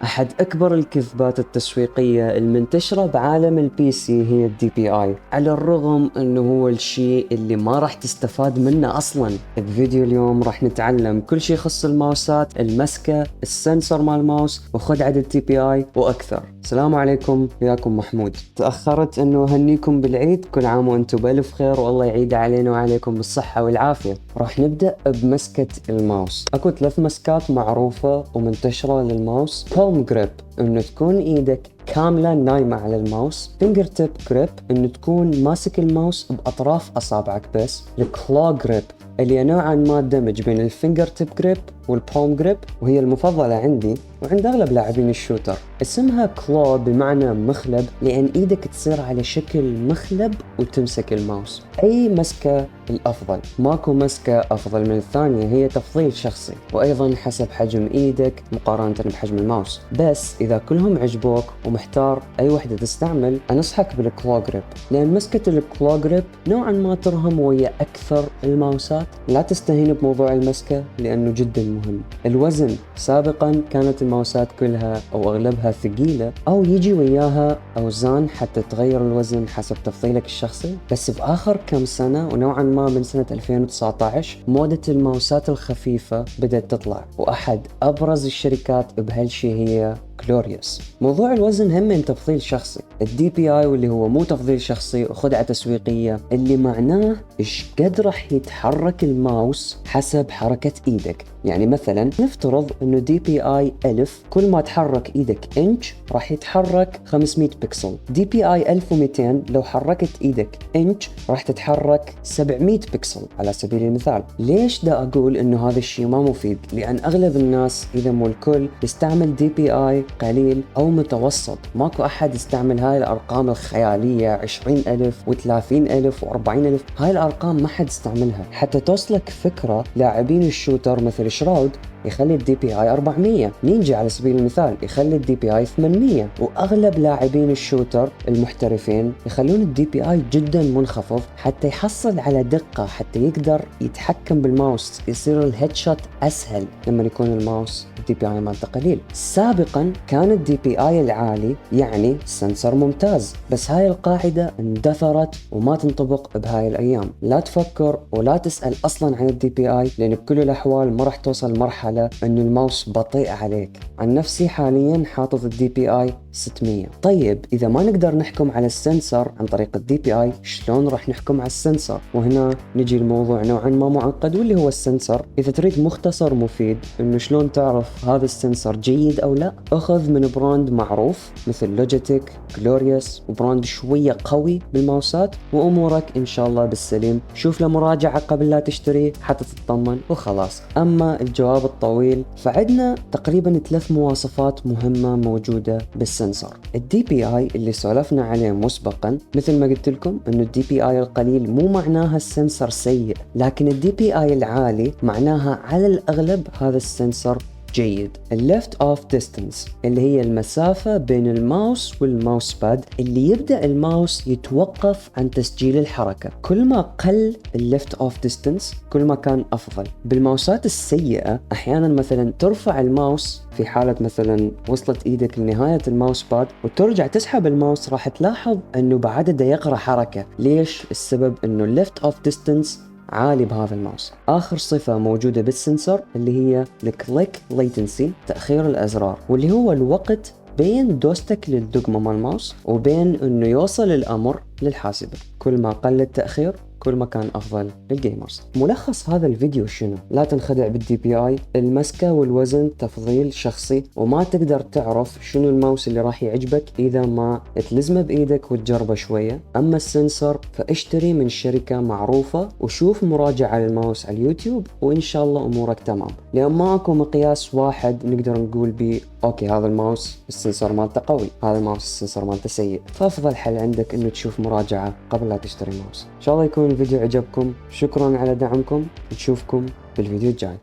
أحد أكبر الكذبات التسويقية المنتشرة بعالم البي سي هي الدي بي آي، على الرغم أنه هو الشيء اللي ما راح تستفاد منه أصلاً. بفيديو اليوم راح نتعلم كل شيء يخص الماوسات، المسكة، السنسور مال الماوس، وخدعة الدي بي آي وأكثر. السلام عليكم، وياكم محمود. تأخرت أنه أهنيكم بالعيد، كل عام وأنتم بألف خير، والله يعيد علينا وعليكم بالصحة والعافية. راح نبدأ بمسكة الماوس. أكو 3 مسكات معروفة ومنتشرة للماوس. بالم جريب، انه تكون ايدك كاملة نايمة على الماوس. فينجر تيب جريب، انه تكون ماسك الماوس باطراف اصابعك بس. الكلو جريب اللي نوعا ما دمج بين الفينجر تيب جريب والبالم جريب، وهي المفضلة عندي وعند اغلب لاعبين الشوتر. اسمها كلو بمعنى مخلب، لان ايدك تصير على شكل مخلب وتمسك الماوس. اي مسكة الافضل، ماكو مسكة افضل من الثانية، هي تفضيل شخصي، وايضا حسب حجم ايدك مقارنة بحجم الماوس. بس اذا كلهم عجبوك ومحتار اي وحدة تستعمل، انصحك بالكلو جريب، لان مسكة الكلو جريب نوعا ما ترهم ويا اكثر الماوسات. لا تستهين بموضوع المسكة لانه جدا مهم. الوزن، سابقا كانت الماوسات كلها او اغلبها ثقيلة، او يجي وياها اوزان حتى تغير الوزن حسب تفضيلك الشخصي. بس باخر كم سنة، ونوعا ما من سنة 2019، موضة الماوسات الخفيفة بدأت تطلع، واحد ابرز الشركات بهالشي هي جلوريوس. موضوع الوزن هم من تفضيل شخصي. الدي بي اي، واللي هو مو تفضيل شخصي وخدعة تسويقية، اللي معناه ايش قد راح يتحرك الماوس حسب حركة ايدك. يعني مثلا نفترض انه دي بي اي 1000، كل ما تحرك ايدك انش راح يتحرك 500 بكسل. دي بي اي 1200 لو حركت ايدك انش راح تتحرك 700 بكسل على سبيل المثال. ليش دا اقول انه هذا الشيء ما مفيد؟ لان اغلب الناس اذا مو الكل يستعمل دي بي اي قليل او متوسط. ماكو احد يستعمل هاي الارقام الخيالية 20,000 و30,000 و40,000. هاي الارقام ما حد يستعملها. حتى توصلك فكرة، لاعبين الشوتر مثل شراود يخلي الدي بي اي 400، نينجا على سبيل المثال يخلي الدي بي اي 800، واغلب لاعبين الشوتر المحترفين يخلون الدي بي اي جدا منخفض حتى يحصل على دقة، حتى يقدر يتحكم بالماوس، يصير الهيد شوت اسهل لما يكون الماوس الدي بي اي مالته قليل. سابقا كان الدي بي اي العالي يعني سنسر ممتاز، بس هاي القاعدة اندثرت وما تنطبق بهاي الايام. لا تفكر ولا تسأل اصلا عن الدي بي اي، لان بكل الاحوال ما راح توصل مرحلة انه الماوس بطيء عليك. عن نفسي حاليا حاطط الدي بي اي 600. طيب اذا ما نقدر نحكم على السنسر عن طريق الدي بي اي، شلون راح نحكم على السنسر؟ وهنا نجي الموضوع نوعا ما معقد، واللي هو السنسر. اذا تريد مختصر مفيد انه شلون تعرف هذا السنسر جيد او لا، اخذ من براند معروف مثل لوجيتك، جلوريوس، وبراند شوية قوي بالماوسات، وامورك ان شاء الله بالسليم. شوف له مراجعة قبل لا تشتريه حتى تطمن وخلاص. اما الجواب الطويل، فعندنا تقريبا 3 مواصفات مهمة موجودة بالسنسر. الدي بي اي اللي سولفنا عليه مسبقا، مثل ما قلت لكم انه الدي بي اي القليل مو معناها السنسر سيء، لكن الدي بي اي العالي معناها على الاغلب هذا السنسر جيد. الليفت اوف ديستنس اللي هي المسافة بين الماوس والماوس باد، اللي يبدأ الماوس يتوقف عن تسجيل الحركة. كل ما قل الليفت اوف ديستنس كل ما كان افضل. بالماوسات السيئة احيانا مثلا ترفع الماوس في حالة مثلا وصلت ايدك لنهاية الماوس باد وترجع تسحب الماوس، راح تلاحظ انه بعد يقرأ حركة. ليش؟ السبب انه الليفت اوف ديستنس عالي بهذا الماوس. آخر صفة موجودة بالسنسر اللي هي الكليك ليتنسي، تأخير الأزرار، واللي هو الوقت بين دوستك للدقمة مال الماوس وبين انه يوصل الأمر للحاسبة. كل ما قل التأخير كل ما كان أفضل للجيمرز. ملخص هذا الفيديو شنو؟ لا تنخدع بالدي بي اي. المسكة والوزن تفضيل شخصي، وما تقدر تعرف شنو الماوس اللي راح يعجبك إذا ما تلزمه بإيدك وتجربه شوية. أما السنسر فاشتري من شركة معروفة وشوف مراجعة للماوس على اليوتيوب، وإن شاء الله أمورك تمام. لأن ماكو مقياس واحد نقدر نقول بيه أوكي هذا الماوس السنسر مالته قوي، هذا الماوس السنسر مالته سيء. فأفضل حل عندك إنه تشوف مراجعة قبل لا تشتري ماوس. إن شاء الله يكون الفيديو عجبكم. شكرا على دعمكم، نشوفكم بالفيديو الجاي.